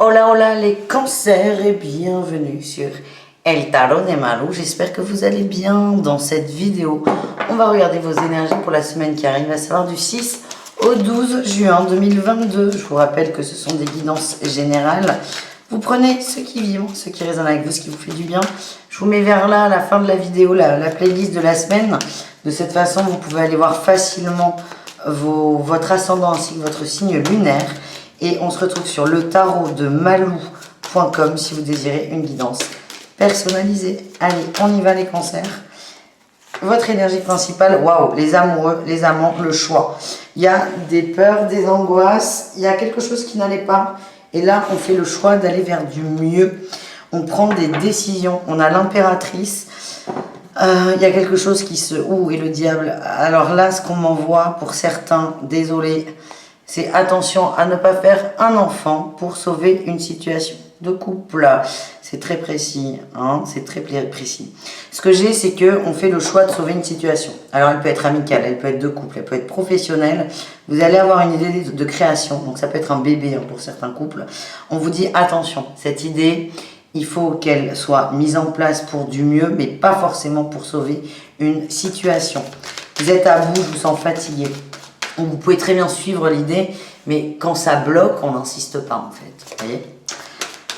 Hola hola les cancers et bienvenue sur El Tarot de Maru. J'espère que vous allez bien. Dans cette vidéo, on va regarder vos énergies pour la semaine qui arrive, à savoir du 6 au 12 juin 2022. Je vous rappelle que ce sont des guidances générales. Vous prenez ce qui vibre, ce qui résonne avec vous, ce qui vous fait du bien. Je vous mets vers là, à la fin de la vidéo, la playlist de la semaine. De cette façon, vous pouvez aller voir facilement votre ascendant ainsi que votre signe lunaire. Et on se retrouve sur le tarot de malou.com si vous désirez une guidance personnalisée. Allez, on y va les cancers. Votre énergie principale, waouh, les amoureux, les amants, le choix. Il y a des peurs, des angoisses, il y a quelque chose qui n'allait pas. Et là, on fait le choix d'aller vers du mieux. On prend des décisions. On a l'impératrice. Il y a quelque chose qui se... Ouh, et le diable. Alors là, ce qu'on m'envoie, pour certains, désolé, c'est attention à ne pas faire un enfant pour sauver une situation de couple. C'est très précis, hein, c'est très précis. Ce que j'ai, c'est qu'on fait le choix de sauver une situation. Alors, elle peut être amicale, elle peut être de couple, elle peut être professionnelle. Vous allez avoir une idée de création, donc ça peut être un bébé hein, pour certains couples. On vous dit, attention, cette idée, il faut qu'elle soit mise en place pour du mieux, mais pas forcément pour sauver une situation. Vous êtes à bout, je vous sens fatigué. Vous pouvez très bien suivre l'idée, mais quand ça bloque, on n'insiste pas en fait. Vous voyez ?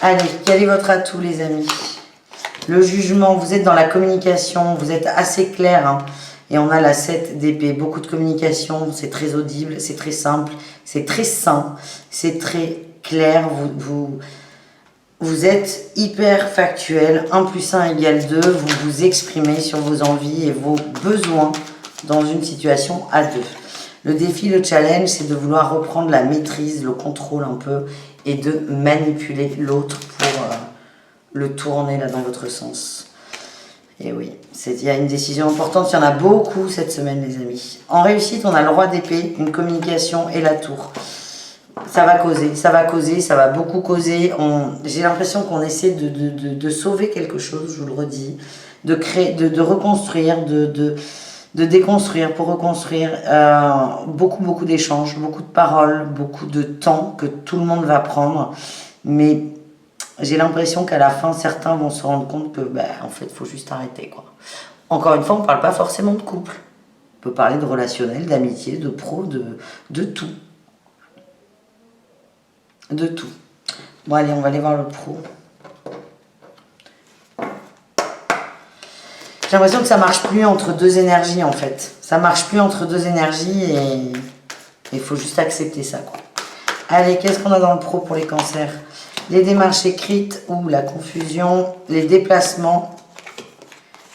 Allez, quel est votre atout les amis ? Le jugement, vous êtes dans la communication, vous êtes assez clair. Hein, et on a la 7 d'épée, beaucoup de communication, c'est très audible, c'est très simple, c'est très sain, c'est très clair. Vous êtes hyper factuel, 1 + 1 = 2, vous vous exprimez sur vos envies et vos besoins dans une situation à deux. Le défi, le challenge, c'est de vouloir reprendre la maîtrise, le contrôle un peu et de manipuler l'autre pour le tourner là dans votre sens. Et oui, il y a une décision importante, il y en a beaucoup cette semaine les amis. En réussite, on a le roi d'épée, une communication et la tour. Ça va causer, ça va beaucoup causer. J'ai l'impression qu'on essaie de sauver quelque chose, je vous le redis, de créer, de reconstruire, de déconstruire pour reconstruire, beaucoup d'échanges, beaucoup de paroles, beaucoup de temps que tout le monde va prendre, mais j'ai l'impression qu'à la fin, certains vont se rendre compte que, en fait, il faut juste arrêter, quoi. Encore une fois, on ne parle pas forcément de couple. On peut parler de relationnel, d'amitié, de pro, de tout. De tout. Bon, allez, on va aller voir le pro. J'ai l'impression que ça marche plus entre deux énergies en fait. Ça marche plus entre deux énergies et il faut juste accepter ça quoi. Allez, qu'est-ce qu'on a dans le pro pour les cancers ? Les démarches écrites ou la confusion, les déplacements,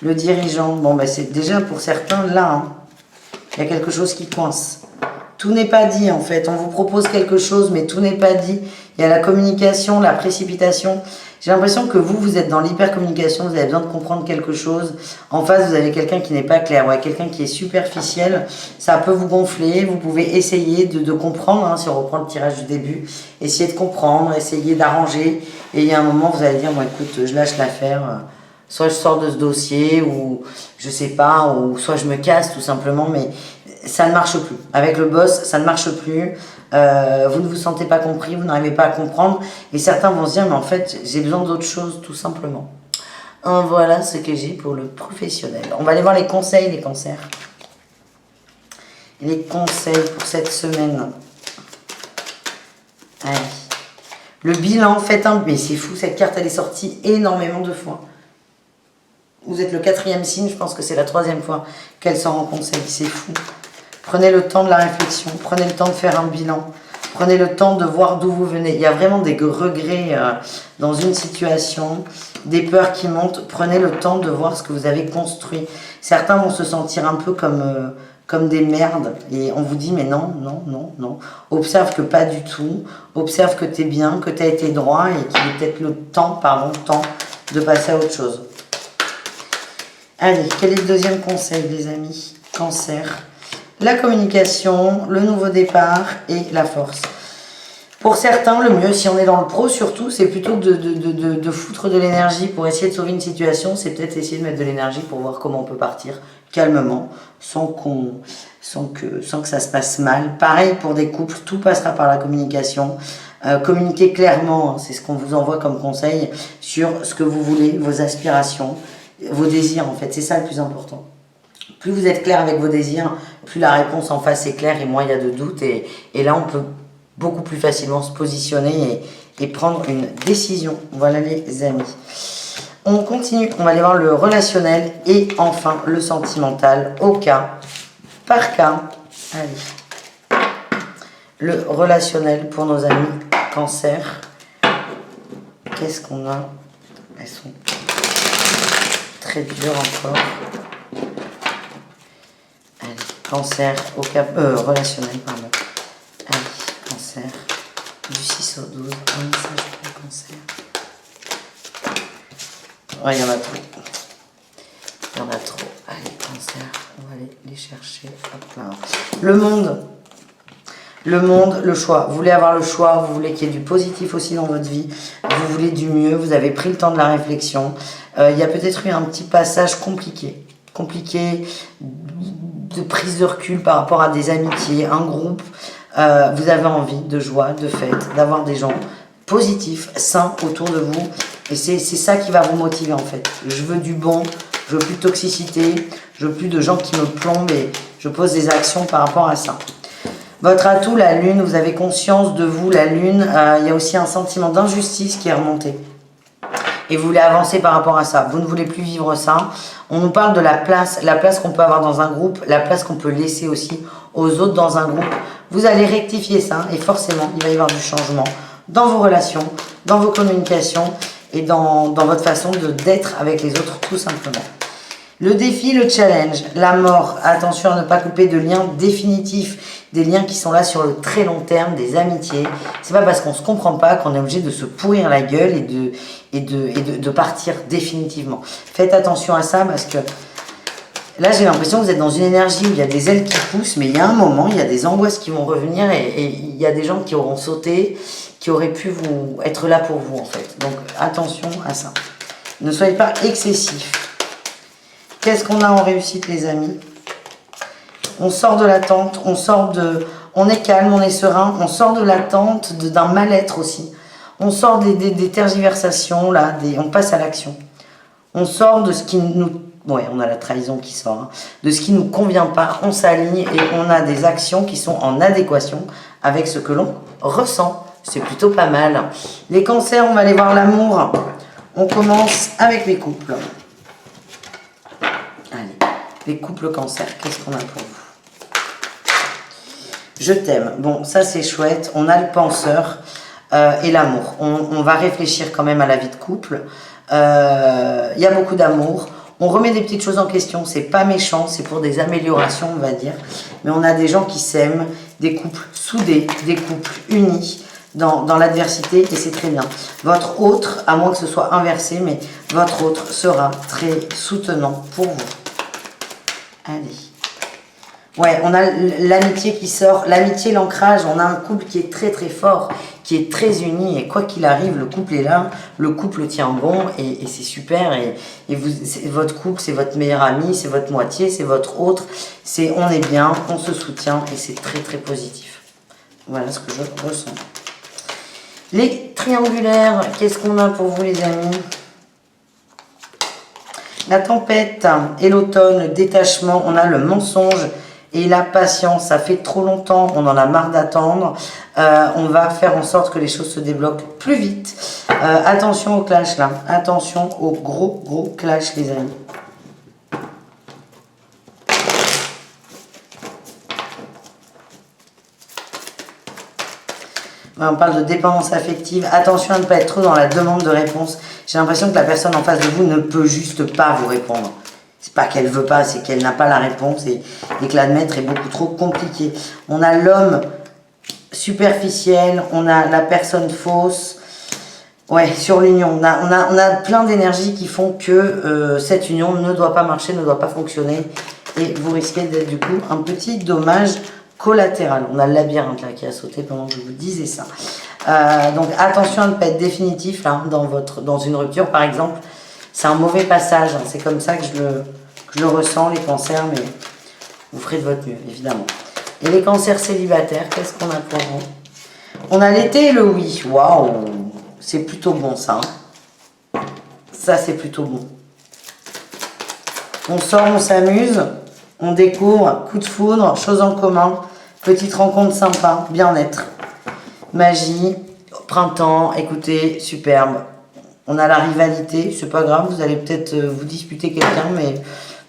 le dirigeant. Bon, c'est déjà pour certains là, hein, il y a quelque chose qui coince. Tout n'est pas dit en fait. On vous propose quelque chose, mais tout n'est pas dit. Il y a la communication, la précipitation. J'ai l'impression que vous êtes dans l'hypercommunication, vous avez besoin de comprendre quelque chose. En face, vous avez quelqu'un qui n'est pas clair, ouais, quelqu'un qui est superficiel. Ça peut vous gonfler, vous pouvez essayer de comprendre, hein, si on reprend le tirage du début. Essayer de comprendre, essayer d'arranger. Et il y a un moment, vous allez dire, bon écoute, je lâche l'affaire. Soit je sors de ce dossier, ou je sais pas, ou soit je me casse tout simplement, mais ça ne marche plus. Avec le boss, ça ne marche plus. Vous ne vous sentez pas compris, vous n'arrivez pas à comprendre. Et certains vont se dire, mais en fait, j'ai besoin d'autre chose, tout simplement. Voilà ce que j'ai pour le professionnel. On va aller voir les conseils, les cancers. Les conseils pour cette semaine. Allez. Le bilan, faites un... Mais c'est fou, cette carte, elle est sortie énormément de fois. Vous êtes le 4e signe, je pense que c'est la 3e fois qu'elle sort en conseil, c'est fou. Prenez le temps de la réflexion, prenez le temps de faire un bilan, prenez le temps de voir d'où vous venez. Il y a vraiment des regrets dans une situation, des peurs qui montent. Prenez le temps de voir ce que vous avez construit. Certains vont se sentir un peu comme des merdes et on vous dit mais non, non, non, non. Observe que pas du tout, observe que tu es bien, que tu as été droit et qu'il est peut-être le temps de passer à autre chose. Allez, quel est le deuxième conseil les amis ? Cancer. La communication, le nouveau départ et la force. Pour certains, le mieux, si on est dans le pro surtout, c'est plutôt de foutre de l'énergie pour essayer de sauver une situation. C'est peut-être essayer de mettre de l'énergie pour voir comment on peut partir calmement, sans que ça se passe mal. Pareil pour des couples, tout passera par la communication. Communiquez clairement, hein, c'est ce qu'on vous envoie comme conseil, sur ce que vous voulez, vos aspirations, vos désirs en fait, c'est ça le plus important. Plus vous êtes clair avec vos désirs, plus la réponse en face est claire et moins il y a de doute. Et là, on peut beaucoup plus facilement se positionner et prendre une décision. Voilà les amis. On continue, on va aller voir le relationnel et enfin le sentimental au cas par cas. Allez. Le relationnel pour nos amis Cancer. Qu'est-ce qu'on a? Elles sont très dures encore. Allez, Cancer au cas relationnel, pardon. Allez, Cancer. Du 6 au 12. Un message pour le Cancer. Ouais, il y en a trop. Il y en a trop. Allez, Cancer, on va aller les chercher. Hop là. Le monde. Le monde, le choix. Vous voulez avoir le choix, vous voulez qu'il y ait du positif aussi dans votre vie. Vous voulez du mieux, vous avez pris le temps de la réflexion. Il y a peut-être eu un petit passage compliqué. Compliqué de prise de recul par rapport à des amitiés, un groupe. Vous avez envie de joie, de fête, d'avoir des gens positifs, sains autour de vous. Et c'est ça qui va vous motiver en fait. Je veux du bon, je veux plus de toxicité, je veux plus de gens qui me plombent et je pose des actions par rapport à ça. Votre atout, la lune, vous avez conscience de vous, la lune, il y a aussi un sentiment d'injustice qui est remonté. Et vous voulez avancer par rapport à ça. Vous ne voulez plus vivre ça. On nous parle de la place qu'on peut avoir dans un groupe, la place qu'on peut laisser aussi aux autres dans un groupe. Vous allez rectifier ça et forcément, il va y avoir du changement dans vos relations, dans vos communications et dans votre façon d'être avec les autres tout simplement. Le défi, le challenge, la mort. Attention à ne pas couper de liens définitifs, des liens qui sont là sur le très long terme, des amitiés. C'est pas parce qu'on se comprend pas qu'on est obligé de se pourrir la gueule et de partir définitivement. Faites attention à ça parce que là, j'ai l'impression que vous êtes dans une énergie où il y a des ailes qui poussent, mais il y a un moment, il y a des angoisses qui vont revenir et il y a des gens qui auront sauté, qui auraient pu être là pour vous en fait. Donc attention à ça. Ne soyez pas excessifs. Qu'est-ce qu'on a en réussite les amis? On sort de l'attente, on est calme, on est serein, on sort de l'attente, d'un mal-être aussi. On sort des tergiversations, là, on passe à l'action. On sort de ce qui nous... Ouais, on a la trahison qui sort. Hein, de ce qui ne nous convient pas, on s'aligne et on a des actions qui sont en adéquation avec ce que l'on ressent. C'est plutôt pas mal. Les cancers, on va aller voir l'amour. On commence avec les couples. Allez, les couples cancer, qu'est-ce qu'on a pour vous? Je t'aime. Bon, ça c'est chouette. On a le penseur et l'amour. On va réfléchir quand même à la vie de couple. Il y a beaucoup d'amour. On remet des petites choses en question. C'est pas méchant, c'est pour des améliorations, on va dire. Mais on a des gens qui s'aiment, des couples soudés, des couples unis dans l'adversité et c'est très bien. Votre autre, à moins que ce soit inversé, mais votre autre sera très soutenant pour vous. Allez. Ouais, on a l'amitié qui sort, l'amitié, l'ancrage, on a un couple qui est très très fort, qui est très uni et quoi qu'il arrive, le couple est là, le couple tient bon et c'est super et votre couple, c'est votre meilleur ami, c'est votre moitié, c'est votre autre, on est bien, on se soutient et c'est très très positif. Voilà ce que je ressens. Les triangulaires, qu'est-ce qu'on a pour vous les amis? La tempête et l'automne, le détachement, on a le mensonge et la patience. Ça fait trop longtemps, on en a marre d'attendre. On va faire en sorte que les choses se débloquent plus vite. Attention au clash là, attention au gros clash les amis. On parle de dépendance affective. Attention à ne pas être trop dans la demande de réponse. J'ai l'impression que la personne en face de vous ne peut juste pas vous répondre. C'est pas qu'elle veut pas, c'est qu'elle n'a pas la réponse et que l'admettre est beaucoup trop compliqué. On a l'homme superficiel, on a la personne fausse. Ouais, sur l'union, on a plein d'énergies qui font que cette union ne doit pas marcher, ne doit pas fonctionner. Et vous risquez d'être du coup un petit dommage collatéral. On a le labyrinthe là qui a sauté pendant que je vous disais ça. Donc attention à ne pas être définitif là, dans une rupture par exemple. C'est un mauvais passage, hein. C'est comme ça que je le ressens les cancers, mais vous ferez de votre mieux évidemment. Et les cancers célibataires, qu'est-ce qu'on a pour vous? On a l'été et le oui. Waouh, c'est plutôt bon ça. Ça, c'est plutôt bon. On sort, on s'amuse, on découvre, coup de foudre, choses en commun, petite rencontre sympa, bien-être, magie, printemps, écoutez, superbe. On a la rivalité, c'est pas grave, vous allez peut-être vous disputer quelqu'un, mais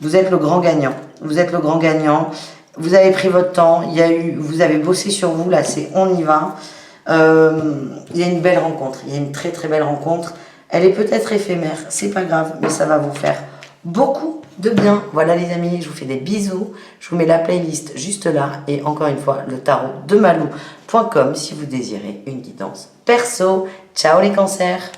vous êtes le grand gagnant. Vous êtes le grand gagnant. Vous avez pris votre temps, vous avez bossé sur vous, là c'est on y va. Il y a une belle rencontre, il y a une très très belle rencontre. Elle est peut-être éphémère, c'est pas grave, mais ça va vous faire beaucoup de bien. Voilà les amis, je vous fais des bisous. Je vous mets la playlist juste là. Et encore une fois, le tarot de malou.com si vous désirez une guidance perso. Ciao les cancers!